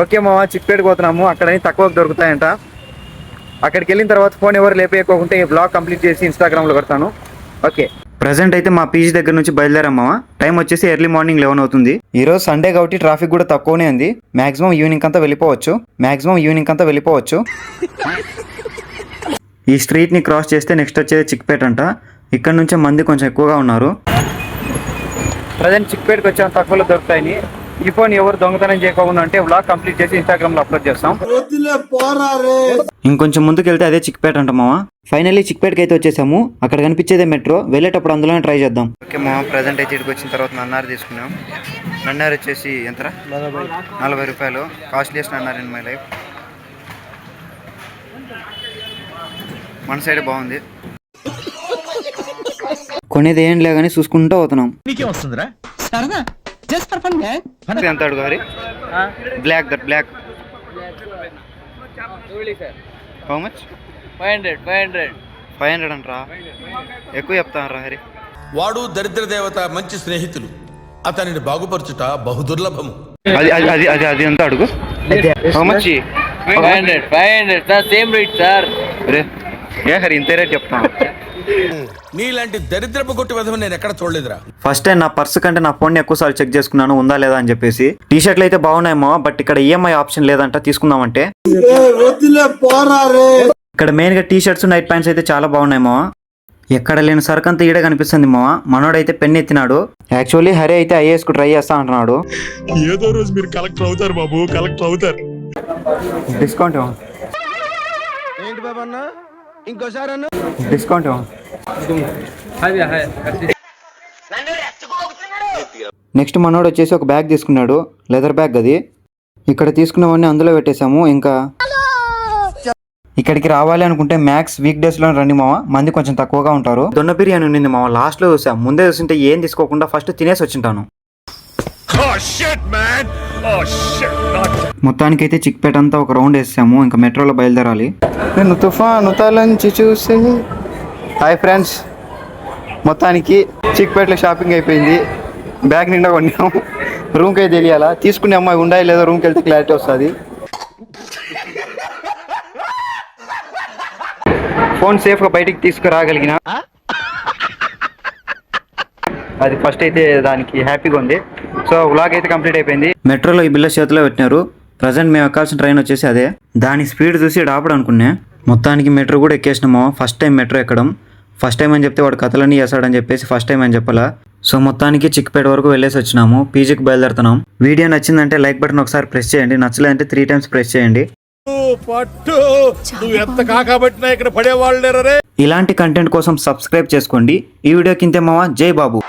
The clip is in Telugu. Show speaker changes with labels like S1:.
S1: ఓకే మామ, చిక్పేటకి పోతున్నాము. అక్కడ తక్కువకు దొరుకుతాయంట. అక్కడికి వెళ్ళిన తర్వాత ఫోన్ ఎవరు లేపేయకోకుంటే ఈ బ్లాగ్ కంప్లీట్ చేసి ఇన్స్టాగ్రామ్లో పెడతాను. ఓకే, ప్రజెంట్ అయితే మా పీజీ దగ్గర నుంచి బయలుదేరామా. టైం వచ్చేసి ఎర్లీ మార్నింగ్ 11 అవుతుంది. ఈ రోజు సండే కాబట్టి ట్రాఫిక్ కూడా తక్కువనే ఉంది. మాక్సిమం ఈవినింగ్ అంతా వెళ్ళిపోవచ్చు. ఈ స్ట్రీట్ ని క్రాస్ చేస్తే నెక్స్ట్ వచ్చేది చిక్పేట అంట. ఇక్కడ నుంచే మంది కొంచెం ఎక్కువగా ఉన్నారు. ప్రజెంట్ చిక్పేటకి వచ్చాము, తక్కువలో దొరుకుతాయని. ఈ ఫోన్ ఎవరు దొంగతనం చేయకుండా అంటే వ్లాగ్ కంప్లీట్ చేసి ఇన్స్టాగ్రామ్ లో అప్లోడ్ చేస్తాం. ఇంకొంచెం ముందుకు వెళ్తే అదే చిక్పేట అంట మామ. ఫైనల్లీ చిక్పేటకి అయితే వచ్చేసాము. అక్కడ కనిపించేదే మెట్రో, వెళ్ళేటప్పుడు అందులోనే ట్రై చేద్దాం. ఓకే మామ, ప్రజెంట్ అయితే ఇక్కడికి వచ్చిన తర్వాత నన్నారి తీసుకున్నాం. నన్నారి వచ్చేసి ఎంత? 40 రూపాయలు. కాస్ట్లీయెస్ట్ నన్నారి ఇన్ మై లైఫ్. మన సైడ్ బాగుంది. కొనేది ఏం లేదని చూసుకుంటూ పోతున్నాం. ఎంత అడుగు హరి? Black how much? 500 అంటరా? ఎక్కువ చెప్తానరా హరి.
S2: వాడు దరిద్ర దేవత, మంచి స్నేహితులు. అతనిని బాగుపరచుట బహుదుర్లభము.
S1: అది ఎంత అడుగు? How much?
S3: 500 sir, same rate sir.
S1: ఏ హరి ఇంత రేట్ చెప్తాను?
S2: నీలాంటి దరిద్రపు కొట్టి విధం నేను ఎక్కడ చూడలేదురా.
S1: ఫస్ట్ టైం నా పర్సు కంటే నా ఫోన్ ఎక్కువ సార్లు చెక్ చేసుకున్నాను ఉందా లేదా అని చెప్పేసి. టీ షర్ట్లు అయితే బాగున్నాయేమో, బట్ ఇక్కడ ఈఎంఐ ఆప్షన్ లేదంట. తీసుకుందామంటే ఇక్కడ మెయిన్ గా టీ షర్ట్స్, నైట్ ప్యాంట్స్ అయితే చాలా బాగున్నాయేమో. ఎక్కడ లేని సరుకు అంతా ఈడే కనిపిస్తుంది మావా. మనోడైతే పెన్ ఎత్తినాడు. యాక్చువల్లీ హరి అయితే ఐఏఎస్ కు ట్రై చేస్తా అంటున్నాడు.
S2: ఏదో రోజు మీరు కలెక్టర్ అవుతారు బాబు, కలెక్టర్ అవుతారు.
S1: డిస్కౌంట్
S2: ఏంటి బాబు అన్న, ఇంకోసారి అన్న
S1: డిస్కౌంట్. నెక్స్ట్ మనోడు వచ్చేసి ఒక బ్యాగ్ తీసుకున్నాడు, లెదర్ బ్యాగ్. అది ఇక్కడ తీసుకున్నవన్నీ అందులో పెట్టేశాము. ఇంకా ఇక్కడికి రావాలి అనుకుంటే మ్యాక్స్ వీక్ డేస్ లో రండి మావా, మంది కొంచెం తక్కువగా ఉంటారు. దొన్న బిర్యానీ ఉండింది మావా, లాస్ట్ లో చూసా. ముందే చూసింటే ఏం తీసుకోకుండా ఫస్ట్ తినేసి వచ్చింటాను. మొత్తానికి అయితే చిక్పేట అంతా ఒక రౌండ్ వేసాము. ఇంకా మెట్రోలో బయలుదేరాలి. నేను తుఫాను తలంచి చూసి. హాయ్ ఫ్రెండ్స్, మొత్తానికి చిక్పేటలో షాపింగ్ అయిపోయింది. బ్యాగ్ నిండా కొన్నాము. రూమ్కి అయితే తెలియాలా, తీసుకునే అమ్మాయి ఉండాలి లేదో రూమ్కి వెళ్తే క్లారిటీ వస్తుంది. ఫోన్ సేఫ్గా బయటికి తీసుకురాగలిగిన అది ఫస్ట్ అయితే దానికి హ్యాపీగా ఉంది. సో వ్లాగ్ అయితే కంప్లీట్ అయిపోయింది. మెట్రోలో ఈ బిల్ల చేతిలో పెట్టినారు. ప్రజెంట్ మేము ఎక్కాల్సిన ట్రైన్ వచ్చేసి అదే. దాని స్పీడ్ చూసి ఆపడం అనుకున్నా. మొత్తానికి మెట్రో కూడా ఎక్కేసినామో. ఫస్ట్ టైం మెట్రో ఎక్కడం. ఫస్ట్ టైం అని చెప్తే వాడు కథలన్నీ చేస్తాడని చెప్పేసి ఫస్ట్ టైం అని చెప్పాలా. సో మొత్తానికి చిక్పేట వరకు వెళ్ళేసి వచ్చినాము. పీజీకి బయలుదేరుతున్నాం. వీడియో నచ్చిందంటే లైక్ బటన్ ఒకసారి ప్రెస్ చేయండి, నచ్చలేదంటే 3 times ప్రెస్ చేయండి. ఇలాంటి కంటెంట్ కోసం సబ్స్క్రైబ్ చేసుకోండి. ఈ వీడియో కింద మావా జై బాబు.